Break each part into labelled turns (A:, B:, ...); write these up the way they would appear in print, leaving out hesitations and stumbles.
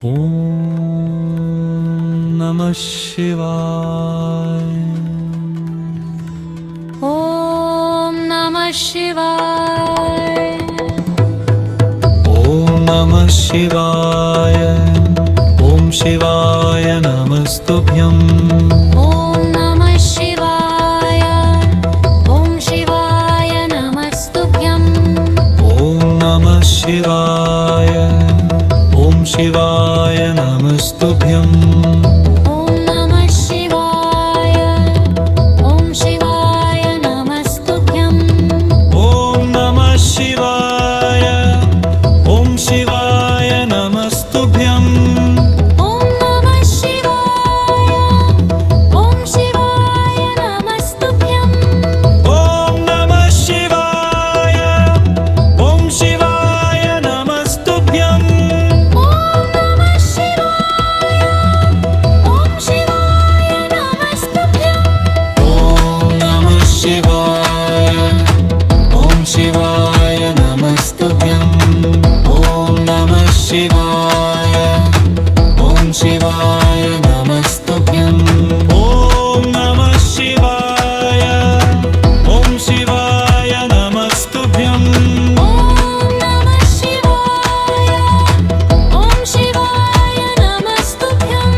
A: Om Namah Shivaya.
B: Om Namah Shivaya.
A: Om Namah Shivaya. Om Shivaya Namastubhyam.
B: Om Namah Shivaya. Om Shivaya Namastubhyam.
A: Om Namah Shivaya. Om Shivaya Namastubhyam.
B: Om Namah Shivaya. Om Shivaya Namastubhyam.
A: Om Namah Shivaya. Om Shivaya Namastubhyam.
B: Om Namah Shivaya. Om Shivaya Namastubhyam.
A: Om Namah Shivaya. Om Shivaya Namastubhyam.
B: Om Namah Shivaya. Om Shivaya Namastubhyam.
A: Om Namah Shivaya. Om Shivaya Namastubhyam. Om Namah Shivaya. Om Shivaya Namastubhyam. Om Namah Shivaya. Om Shivaya Namastubhyam.
B: Om Namah Shivaya. Om Shivaya Namastubhyam.
A: Om Namah Shivaya. Om Shivaya Namastubhyam.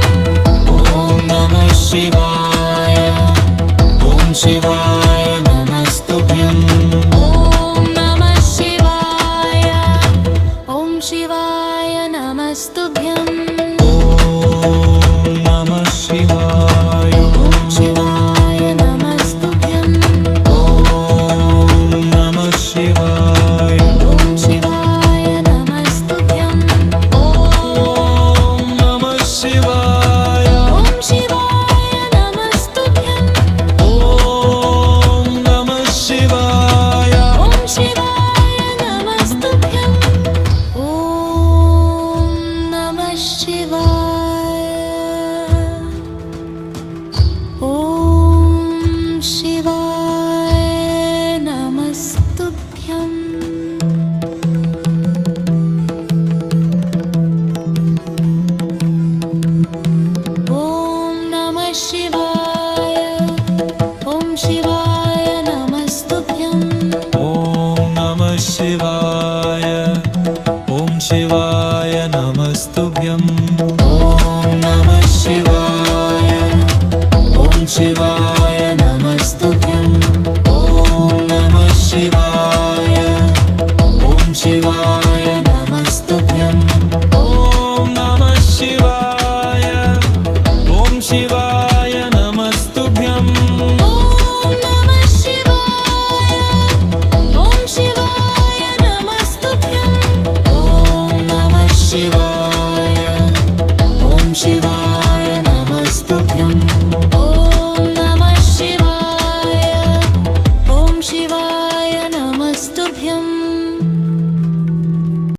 B: Om Namah Shivaya. Om Shivaya Namastubhyam.
A: Om Namah Shivaya.
B: Om Shivaya Namastubhyam.
A: Om Namah Shivaya.
B: Om Shivaya Namastubhyam.
A: Om Namah Shivaya.
B: Om Shivaya Namastubhyam.
A: Om Namah Shivaya.
B: Om Shivaya Namastubhyam. Om Namah Shivaya. Om Shivaya Namastubhyam. Om Namah Shivaya. Om Shivaya Namastubhyam.
A: Om Namah Shivaya. Om Shivaya Namastubhyam. Om Namah Shivaya. Om Shivaya Namastubhyam. Om Namah Shivaya. Om Shivaya Namastubhyam. Om Namah Shivaya. Om Shivaya Namastubhyam.
B: Om Namah Shivaya. Om Shivaya Namastubhyam.
A: Om Namah Shivaya.